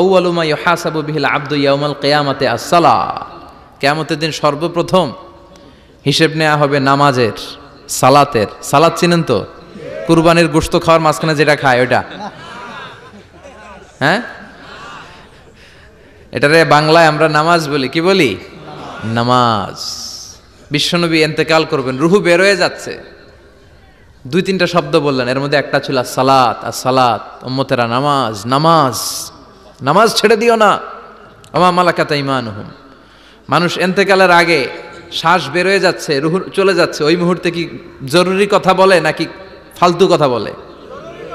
আউয়ালু মা ইউহাসাবু বিহিল আবদু ইয়াউমাল কিয়ামাতি আস-সালাহ। কিয়ামতের দিন সর্বপ্রথম হিসেব নেওয়া হবে নামাজের, সালাতের। সালাত চিনেন তো? কুরবানির গোশত খাওয়ার মাঝখানে যেটা খায় ওটা, হ্যাঁ, এটারে বাংলায় আমরা নামাজ বলি। কি বলি? নামাজ। বিশ্বনবী ইন্তেকাল করবেন, রুহু বের হয়ে যাচ্ছে, 2-3টা শব্দ বললেন, এর মধ্যে একটা ছিল সালাত। আর সালাত, উম্মতেরা নামাজ, নামাজ, নামাজ ছেড়ে দিও না। আমা মালাকাত ঈমানুহুম। মানুষ ইন্তেকালের আগে শ্বাস বের হয়ে যাচ্ছে, রুহু চলে যাচ্ছে, ওই মুহূর্তে কি জরুরি কথা বলে নাকি ফালতু কথা বলে?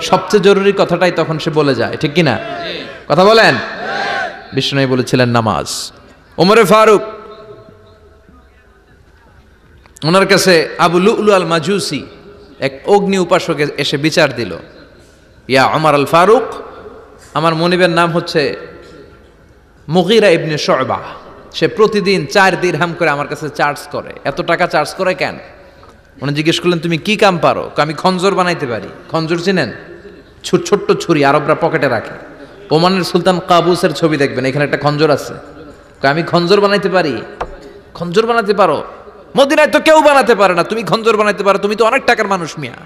সবচেয়ে জরুরি কথাটাই তখন সে বলে যায়, ঠিক কিনা? কথা বলেন। বিষ্ণু বলেছিলেন নামাজ। ওমরে ফারুক, ওনার কাছে আবু লুলু আল মাজুসি, এক অগ্নি উপাসক, এসে বিচার দিল, ইয়া ওমর আল ফারুক, আমার মনিবের নাম হচ্ছে মুগীরা ইবনে শুবা, সে প্রতিদিন 4 দিরহাম করে আমার কাছে চার্জ করে। এত টাকা চার্জ করে কেন? উনি জিজ্ঞেস করলেন, তুমি কি কাম পারো? আমি খঞ্জর বানাইতে পারি। খঞ্জর চিনেন? ছোট্ট ছুরি, আরবরা পকেটে রাখে। ওমানের সুলতান কাবুসের ছবি দেখবেন, এখানে একটা খঞ্জর আছে। আমি খঞ্জর বানাইতে পারি। খঞ্জর বানাতে পারো? মদিনায় তো কেউ বানাতে পারে না, তুমি খঞ্জর বানাইতে পারো? তুমি তো অনেক টাকার মানুষ মিয়া,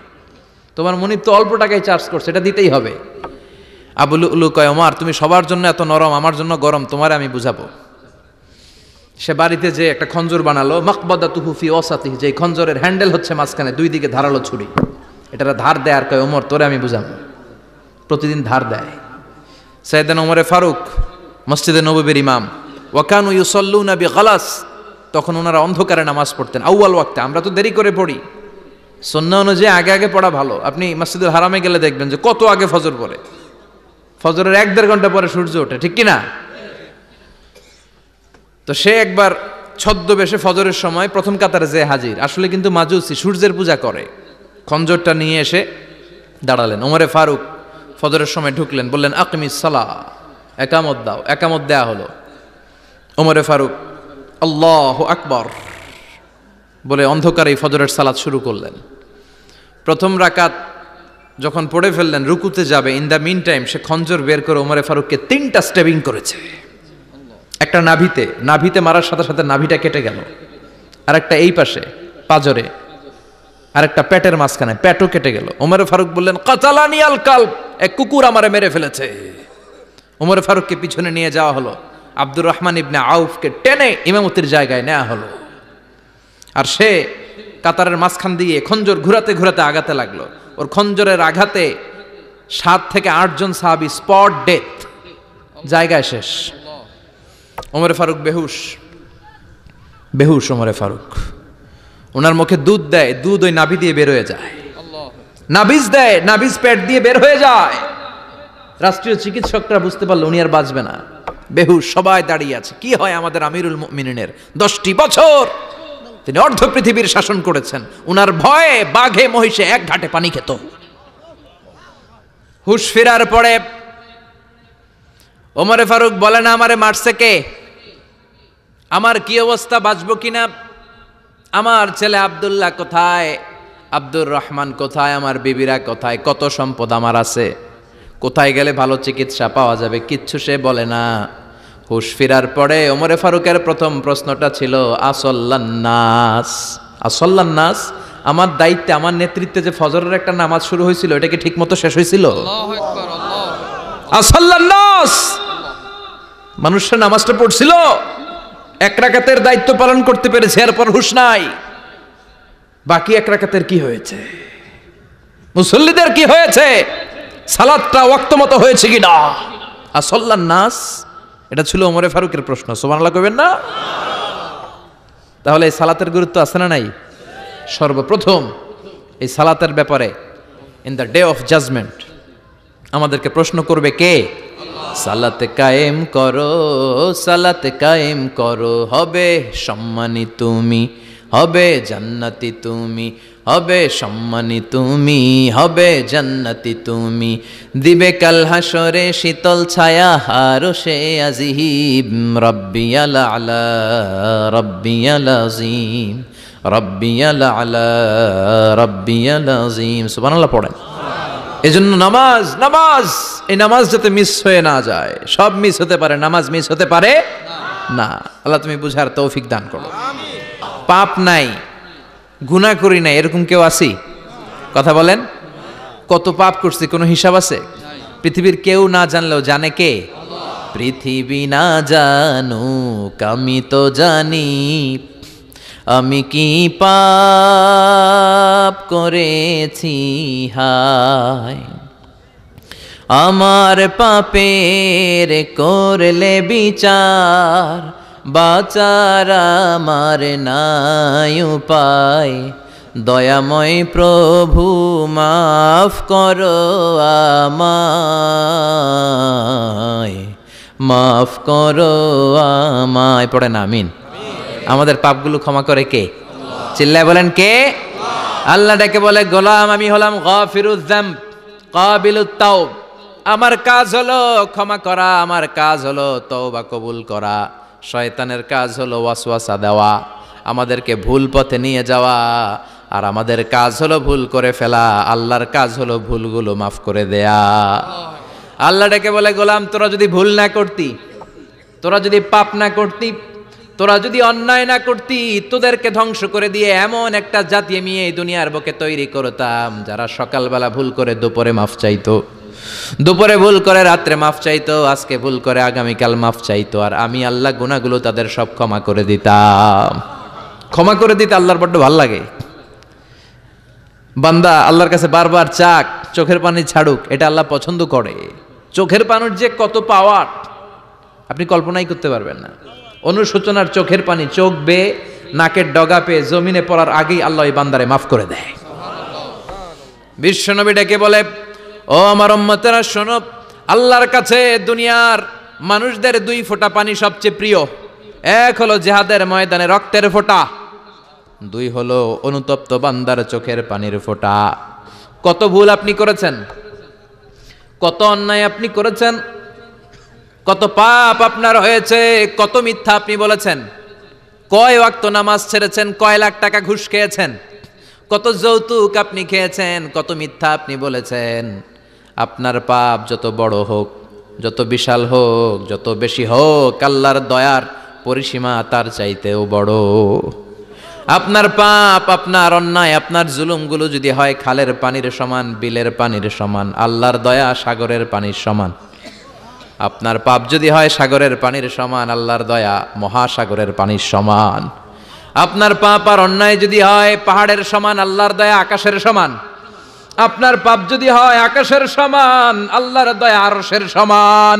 তোমার মনিব তো অল্প টাকায় চার্জ করছে, এটা দিতেই হবে। আবু লুলু কয়, ওমর তুমি সবার জন্য এত নরম, আমার জন্য গরম, তোমারে আমি বুঝাবো। সে বাড়িতে যে একটা খঞ্জর বানালো, মাকবাদাতুহু ফি ওয়াসাতিহি, যে খঞ্জরের হ্যান্ডেল হচ্ছে মাঝখানে, 2 দিকে ধারালো ছুরি, এটার ধার দেয়। আর কয়, ওমর তোরে আমি বুঝাবো। প্রতিদিন ধার দেয়। সাইয়েদনা ওমরে ফারুক মসজিদে নববীর ইমাম, ওয়াকানু ইউসাল্লুনা বিগালাস, তখন ওনারা অন্ধকারে নামাজ পড়তেন আউয়াল ওয়াক্তে। আমরা তো দেরি করে পড়ি, সুন্নাহ অনুযায়ী আগে আগে পড়া ভালো। আপনি মসজিদুল হারামে গেলে দেখবেন যে কত আগে ফজর পড়ে, ফজরের 1-1.5 ঘন্টা পরে সূর্য ওঠে, ঠিক কিনা? তো সে একবার ছদ্মবেশে ফজরের সময় প্রথম কাতারে যে হাজির, আসলে কিন্তু মাজুসি, সূর্যের পূজা করে। খঞ্জরটা নিয়ে এসে দাঁড়ালেন। ওমরে ফারুক ফজরের সময় ঢুকলেন, বললেন আকিমিস সালাহ, একামত দাও। একামত দেয়া হলো। ওমরে ফারুক আল্লাহু আকবার বলে অন্ধকারে ফজরের সালাত শুরু করলেন। প্রথম রাকাত যখন পড়ে ফেললেন, রুকুতে যাবে, ইন দ্য মিন টাইম সে খঞ্জর বের করে ওমরে ফারুককে 3টা স্টেবিং করেছে। একটা নাভিতে মারার সাথে সাথে নাভিটা কেটে গেল, আর একটা এই পাশে পাজরে, আর একটা পেটের মাঝখানে, পেটও কেটে গেল। ওমরে ফারুক বললেন, কাতালানি আল কালব, এক কুকুর আমারে মেরে ফেলেছে। ওমরে ফারুককে পিছনে নিয়ে যাওয়া হলো। আব্দুর রহমান ইবনে আউফকে টেনে ইমামতির জায়গায় নেওয়া হলো। আর সে কাতারের মাঝখান দিয়ে খঞ্জর ঘুরাতে ঘুরাতে আগাতে লাগলো। ওর খঞ্জরের আঘাতে 7 থেকে 8 জন সাহাবী স্পট ডেথ, জায়গায় শেষ। ওমরে ফারুক বেহুশ। ওমরে ফারুক, ওনার মুখে দুধ দেয়, দুধ ওই নাভি দিয়ে বের হয়ে যায়। নাভিজ দেয়, নাভিজ পেট দিয়ে বের হয়ে যায়। রাষ্ট্রীয় চিকিৎসকরা বুঝতে পারলো উনি আর বাঁচবে না, বেহুশ। সবাই দাঁড়িয়ে আছে। কি হয় আমাদের আমিরুল মুমিনিনের? 10টি বছর তিনি অর্ধ পৃথিবীর শাসন করেছেন, উনার ভয়ে বাঘে মহিষে এক ঘাটে পানি খেত। হুশ ফেরার পরে ওমরে ফারুক বলে, না আমারে মারছে কে? আমার কি অবস্থা, বাঁচবো কিনা? আমার ছেলে আব্দুল্লাহ কোথায়? আব্দুর রহমান কোথায়? আমার বিবিরা কোথায়? কত সম্পদ আমার আছে, কোথায় গেলে ভালো চিকিৎসা পাওয়া যাবে? কিচ্ছু সে বলে না। হুশ ফিরার পরে ওমরে ফারুকের প্রথম প্রশ্নটা ছিল, আসল্লান্নাস, আসল্লান্নাস, আমার দায়িত্বে, আমার নেতৃত্বে যে ফজরের একটা নামাজ শুরু হয়েছিল, এটা কি ঠিক মতো শেষ হয়েছিল? আসল্লান্নাস, মানুষের নামাজটা পড়ছিল, 1 রাকাতের দায়িত্ব পালন করতে পেরেছে, এরপর হুশ নাই। বাকি 1 রাকাতের কি হয়েছে? মুসল্লিদের কি হয়েছে? সালাতটা ওয়াক্ত মতো হয়েছে কিনা? আসল্লান নাস, এটা ছিল ওমরে ফারুকের প্রশ্ন। সুবহানাল্লাহ কইবেন না? তাহলে এই সালাতের গুরুত্ব আছে না নাই? সর্বপ্রথম এই সালাতের ব্যাপারে in the day of judgment আমাদেরকে প্রশ্ন করবে কে? সালাত কায়েম করো, সালাত কায়েম করো, হবে সম্মানী তুমি, হবে জান্নাতি তুমি, হবে সম্মানী তুমি, হবে জান্নাতি তুমি, দিবে কাল হাসরে শীতল ছায়া হারশে আজিম, রব্বিয়াল আলা রব্বিয়াল আযীম, রব্বিয়াল আলা রব্বিয়াল আযীম। সুবহানাল্লাহ পড়েন। এজন্য নামাজ নামাজ, এই নামাজ যাতে মিস হয়ে না যায়। সব মিস হতে পারে, নামাজ মিস হতে পারে না। আল্লাহ তুমি বুঝার তৌফিক দান করো। পাপ নাই, গুনাহ করি নাই, এরকম কেউ আছি? কথা বলেন। কত পাপ করছি কোনো হিসাব আছে? পৃথিবীর কেউ না জানলেও জানে কে? পৃথিবী না জানুক আমি তো জানি, আমি কি পাপ করেছি হায়। আমার পাপের করলে বিচার, বাঁচার আমার নাই উপায়। দয়াময় প্রভু মাফ করো আমায়, মাফ করো আমায়। পড়েন আমিন। আমাদের পাপগুলো ক্ষমা করে কে? চিল্লায় বলেন কে? আল্লাহ ডেকে বলে, গোলাম আমি হলাম গাফিরুয যামব কাবিলুত তাওব। আমার কাজ হলো ক্ষমা করা, আমার কাজ হলো তওবা কবুল করা। শয়তানের কাজ হলো ওয়াসওয়াসা দেওয়া, আমাদেরকে ভুল পথে নিয়ে যাওয়া। আর আমাদের কাজ হলো ভুল করে ফেলা, আল্লাহর কাজ হলো ভুলগুলো মাফ করে দেয়া। আল্লাহ ডেকে বলে, গোলাম তোরা যদি ভুল না করতি, তোরা যদি পাপ না করতি, তোরা যদি অন্যায় না করতি, তোদেরকে ধ্বংস করে দিয়ে এমন একটা জাতি আমি এই দুনিয়ার বুকে তৈরি করতাম যারা সকালবেলা ভুল করে দুপুরে মাফ চাইতো, দুপুরে ভুল করে রাত্রে মাফ চাইতো, আজকে ভুল করে আগামীকাল মাফ চাইতো। আর আমি আল্লাহ গুনাহগুলো তাদের সব ক্ষমা করে দিতাম। ক্ষমা করে দিতে আল্লাহর বড্ড ভাল লাগে। বান্দা আল্লাহর কাছে বারবার চাক, চোখের পানি ছাড়ুক, এটা আল্লাহ পছন্দ করে। চোখের পানির যে কত পাওয়ার আপনি কল্পনাই করতে পারবেন না। অনুশোচনার চোখের পানি চোখ বেয়ে নাকের ডগা পেয়ে জমিনে পড়ার আগেই আল্লাহ এই বান্দারে মাফ করে দেয়। বিশ্বনবী ডেকে বলে, ও আমার উম্মতেরা শোনো, আল্লাহর কাছে দুনিয়ার মানুষদের দুই ফোঁটা পানি সবচেয়ে প্রিয়। এক হলো জিহাদের ময়দানে রক্তের ফোঁটা, দুই হলো অনুতপ্ত বান্দার চোখের পানির ফোঁটা। কত ভুল আপনি করেছেন, কত অন্যায় আপনি করেছেন, কত পাপ আপনার হয়েছে, কত মিথ্যা আপনি বলেছেন, কয় ওয়াক্ত নামাজ ছেড়েছেন, কয় লাখ টাকা ঘুষ খেয়েছেন, কত যৌতুক আপনি খেয়েছেন, কত মিথ্যা আপনি বলেছেন। আপনার পাপ যত বড় হোক, যত বিশাল হোক, যত বেশি হোক, আল্লাহর দয়ার পরিসীমা তার চাইতেও বড়। আপনার পাপ, আপনার অন্যায়, আপনার জুলুমগুলো যদি হয় খালের পানির সমান, বিলের পানির সমান, আল্লাহর দয়া সাগরের পানির সমান। আপনার পাপ যদি হয় সাগরের পানির সমান, আল্লাহর দয়া মহাসাগরের পানির সমান। আপনার পাপ আর অন্যায় যদি হয় পাহাড়ের সমান, আল্লাহর দয়া আকাশের সমান। আপনার পাপ যদি হয় আকাশের সমান, আল্লাহর দয়া আরশের সমান।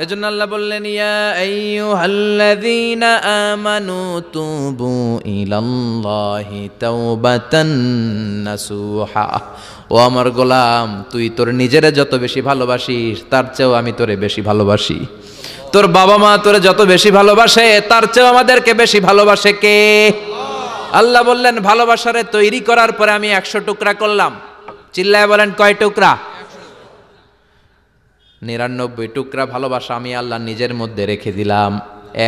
এজন্য আল্লাহ বললেন, ইয়া আইয়ুহাল্লাযীনা আমানু তুবু ইলাল্লাহি তাওবাতান নাসুহা। ও আমার গোলাম, তুই তোর নিজেরে যত বেশি ভালোবাসিস তার চেয়েও আমি তোরে বেশি ভালোবাসি। তোর বাবা মা তোরে যত বেশি ভালোবাসে তার চেয়েও আমাদেরকে বেশি ভালোবাসে কে? আল্লাহ বললেন, ভালোবাসারে তৈরি করার পরে আমি 100 টুকরা করলাম। চিল্লায় বলেন কয় টুকরা? 99 টুকরা ভালোবাসা আমি আল্লাহ নিজের মধ্যে রেখে দিলাম।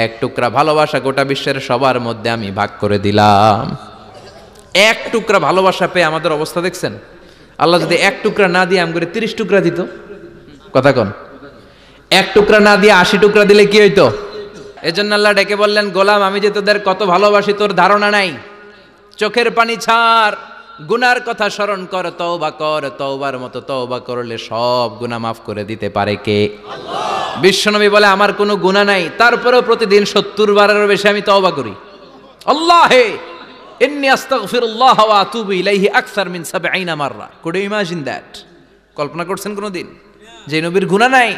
1 টুকরা ভালোবাসা গোটা বিশ্বের সবার মধ্যে আমি ভাগ করে দিলাম। 1 টুকরা ভালোবাসা পেয়ে আমাদের অবস্থা দেখছেন? আল্লাহ যদি 1 টুকরা না দিয়ে আমগরে 30 টুকরা দিত, কথা কন, 1 টুকরা না দিয়ে 80 টুকরা দিলে কি হইতো? এজন্য আল্লাহ ডেকে বললেন, গোলাম আমি যে তোদের কত ভালোবাসি তোর ধারণা নাই। চোখের পানি ছাড়, গুনার কথা স্মরণ কর, তওবা কর। তওবার মতো তওবা করলে সব গুনাহ মাফ করে দিতে পারে কে? আল্লাহ। বিশ্বনবী বলে, আমার কোনো গুনাহ নাই, তারপরেও প্রতিদিন 70 বারেরও বেশি আমি তওবা করি। আল্লাহে ইন্নী আস্তাগফিরুল্লাহ ওয়া আতুবু ইলাইহি আকসার মিন 70 মাররা। Could you imagine that? কল্পনা করছেন কোনোদিন? যে নবীর গুনাহ নাই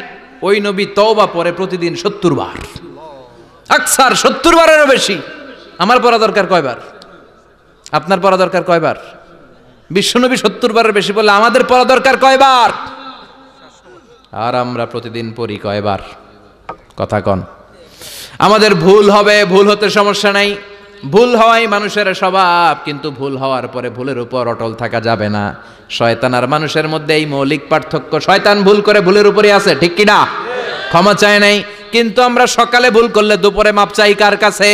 ওই নবী তওবা পড়ে প্রতিদিন 70 বার, আকসার 70 বারেরও বেশি। আমার পড়া দরকার কয়বার? আপনার পড়া দরকার কয়বার? বিশ্বনবী 70 বারের বেশি বললে আমাদের পড়া দরকার কয়বার? আর আমরা প্রতিদিন পড়ি কয়বার? কথা কন। আমাদের ভুল হবে, ভুল হতে সমস্যা নাই, ভুল হওয়াই মানুষের স্বভাব, কিন্তু ভুল হওয়ার পরে ভুলের উপর অটল থাকা যাবে না। শয়তান আর মানুষের মধ্যে এই মৌলিক পার্থক্য। শয়তান ভুল করে ভুলের উপরে আছে, ঠিক কি না? ক্ষমা চায় নাই, কিন্তু আমরা সকালে ভুল করলে দুপুরে মাপ চাই কার কাছে?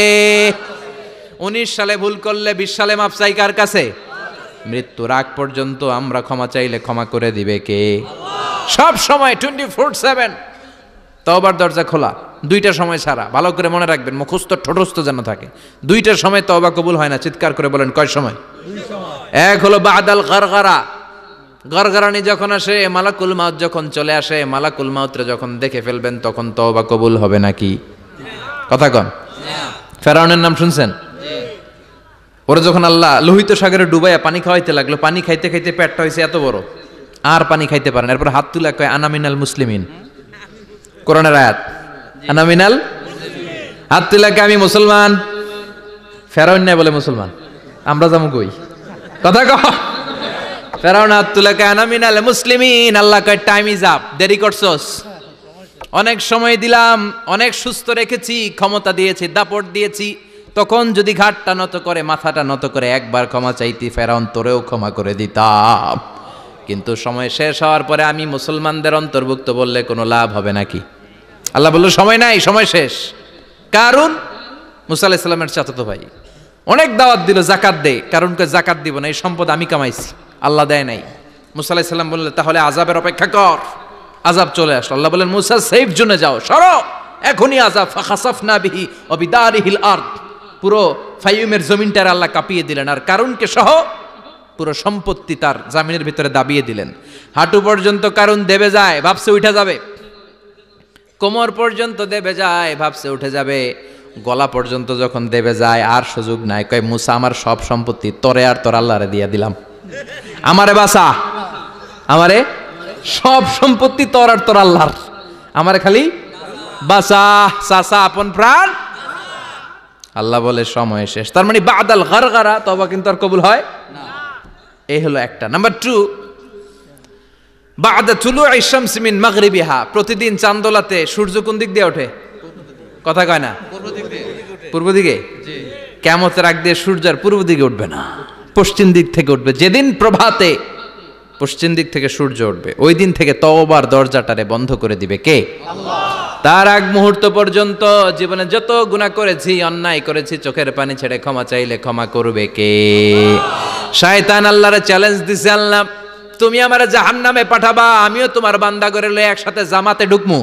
19 সালে ভুল করলে 20 সালে মাপ চাই কার কাছে? মৃত্যুর আগ পর্যন্ত আমরা ক্ষমা চাইলে ক্ষমা করে দিবে কে? সব সময় 24/7 তওবার দরজা খোলা, দুইটার সময় ছাড়া। ভালো করে মনে রাখবেন, মুখস্থ ঠোঁটস্থ যেন থাকে। দুইটার সময় তওবা কবুল হয় না, চিৎকার করে বলেন কয় সময়? এক হলো বাদাল গারগারা, গরগরানি যখন আসে, মালাকুল মাউত যখন চলে আসে, মালাকুল মাউতরে যখন দেখে ফেলবেন তখন তওবা কবুল হবে নাকি? কথা কন। ফেরাউনের নাম শুনছেন? ওরা যখন আল্লাহ লোহিত সাগরে ডুবাইয়া পানি খাওয়াইতে লাগলো, পানি খাইতে খাইতে পেটটা হয়েছে এত বড়, আর পানি খাইতে পারেন। এরপর হাত তুলে কয় আনামিনাল মুসলিমিন, কোরআনের আয়াত, আনামিনাল, হাত তুলে কয় আমি মুসলমান। ফেরাউন নাই বলে মুসলমান, আমরা যাবো কই? কথা কহ। ফেরাউন হাত তুলে কয় আনামিনাল মুসলিমিন। আল্লাহ কয় টাইম ইজ আপ, দেরি করছস, অনেক সময় দিলাম, অনেক সুস্থ রেখেছি, ক্ষমতা দিয়েছি, দাপট দিয়েছি, তখন যদি ঘাটটা নত করে, মাথাটা নত করে একবার ক্ষমা চাইতি, ফেরাউন তোরেও ক্ষমা করে দিতাম। কিন্তু সময় শেষ হওয়ার পরে আমি মুসলমানদের অন্তর্ভুক্ত বললে কোনো লাভ হবে নাকি? আল্লাহ বলল সময় নাই, সময় শেষ। কারণ মুসা আলাইহিস সালামের চাচাতো ভাই অনেক দাওয়াত দিল, জাকাত দে। কারণকে জাকাত দিব না, এই সম্পদ আমি কামাইছি, আল্লাহ দেয় নাই। মুসা আলাইহিস সালাম বললেন তাহলে আযাবের অপেক্ষা কর। আযাব চলে আসলো। আল্লাহ বলেন মুসা সেফ জোনে যাও, সরো, এখনই আযাব। ফাখাসাফনা বিহি ওয়া বিদারিহিল আরদ, পুরো ফাইয়ুমের জমিনটার আল্লাহ কাঁপিয়ে দিলেন, আর কারুনকে সহ পুরো সম্পত্তি তার জামিনের ভিতরে দাবিয়ে দিলেন। হাঁটু পর্যন্ত কারুন দেবে যায়, ভাবছে উঠে যাবে, কোমর পর্যন্ত দেবে যায়, ভাবছে উঠে যাবে, গলা পর্যন্ত যখন দেবে যায় আর সুযোগ নাই। কয় মুসা আমার সব সম্পত্তি তোরে আর তোর আল্লাহরে দিয়া দিলাম, আমারে বাসা, আমারে সব সম্পত্তি তোর আর তোর আল্লাহর, আমারে খালি বাসা, চাচা আপন প্রাণ। আল্লাহ বলে সময় শেষ। তার মানে বাদাল গারগারা তওবা কিন্তু আর কবুল হয় না। এই হলো একটা। নাম্বার 2, বাদা তুলুই শামস মিন মাগরিবিহা, প্রতিদিন চাঁদোলাতে সূর্য কোন দিক দিয়ে ওঠে? কথা কয় না? পূর্ব দিকে। কিয়ামতের আগ দিয়ে সূর্য আর পূর্ব দিকে উঠবে না, পশ্চিম দিক থেকে উঠবে। যেদিন প্রভাতে পশ্চিম দিক থেকে সূর্য উঠবে, ওই দিন থেকে তওবার দরজাটারে বন্ধ করে দিবে কে? আল্লাহ। তার আগ মুহূর্ত পর্যন্ত জীবনে যত গুনাহ করেছি, অন্যায় করেছি, চোখের পানি ছেড়ে ক্ষমা চাইলে ক্ষমা করবে কে? শয়তান আল্লাহরে চ্যালেঞ্জ দিছে, আল্লাহ তুমি আমারে জাহান্নামে পাঠাবা, আমিও তোমার বান্দা করে লয়ে একসাথে জামাতে ঢুকমু,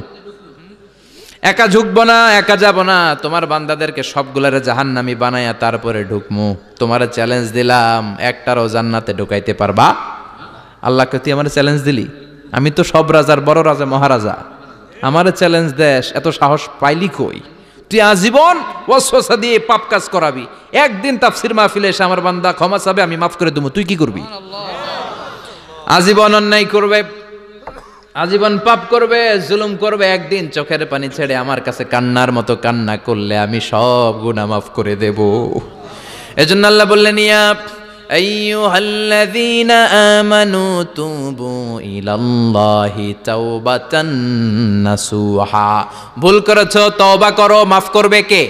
একা ঝুঁকবো না, একা যাব না, তোমার বান্দাদেরকে সবগুলারে জাহান্নামী বানায়া তারপরে ঢুকমু। তোমারে চ্যালেঞ্জ দিলাম, একটারও জান্নাতে ঢুকাইতে পারবা? আল্লাহকে তুই আমার চ্যালেঞ্জ দিলি? আমি তো সব রাজার বড় রাজা, মহারাজা, আমারে চ্যালেঞ্জ দেশ, এত সাহস পাইলি কই? তুই আজীবন ওয়াসওয়াসা দিয়ে পাপ কাজ করাবি, একদিন তাফসীর মাহফিলে এসে আমার বান্দা ক্ষমা চাবে, আমি মাফ করে দেবো, তুই কি করবি? আজীবন অন্যায় করবে, আজীবন পাপ করবে, জুলুম করবে, একদিন চোখের পানি ছেড়ে আমার কাছে কান্নার মতো কান্না করলে আমি সব গুনাহ মাফ করে দেব। এজন্য আল্লাহ বললেন ইয়া আইয়ুহাল্লাযীনা আমানু তুবু ইলাল্লাহি তাওবাতান নাসুহা, ভুল করেছো তওবা করো, মাফ করবে কে?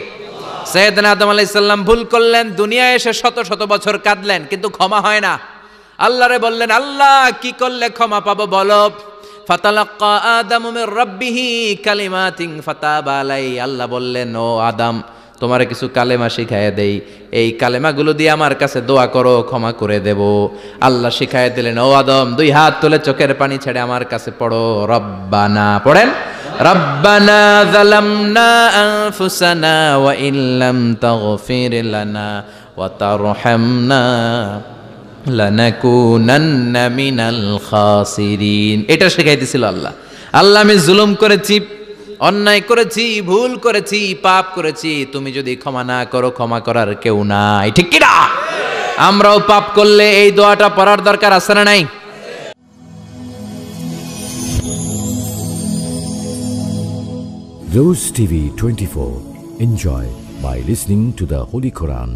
সাইয়েদনা আদম আলাইহিস সালাম ভুল করলেন, দুনিয়ায় এসে শত শত বছর কাঁদলেন, কিন্তু ক্ষমা হয় না। আল্লাহরে বললেন আল্লাহ কি করলে ক্ষমা পাবো বলো? ফাতালাক্কা আদামু মির রাব্বিহি কালিমাতিন ফাতাবা আলাইহি, আল্লাহ বললেন ও আদম তোমারে কিছু কালেমা শিখায় দেই, এই কালেমাগুলো দিয়ে আমার কাছে দোয়া করো, ক্ষমা করে দেব। আল্লাহ শিখায় দিলেন ও আদম দুই হাত তুলে চোখের পানি ছেড়ে আমার কাছে পড়ো রব্বানা, পড়েন রব্বানা যালামনা আনফুসানা ওয়া ইল্লাম তাগফির লানা ওয়া তারহামনা লানাকুনান্না মিনাল খাসিরিন। এটা শিখাই দিছিল আল্লাহ। আল্লাহ আমি জুলুম করেছি, অন্যায় করেছি, ভুল করেছি, পাপ করেছি, তুমি যদি ক্ষমা না করো ক্ষমা করার কেউ নাই, ঠিক কি না? আমরাও পাপ করলে এই দোয়াটা পড়ার দরকার আছে না নাই? Rose TV 24. Enjoy by listening to the Holy Quran.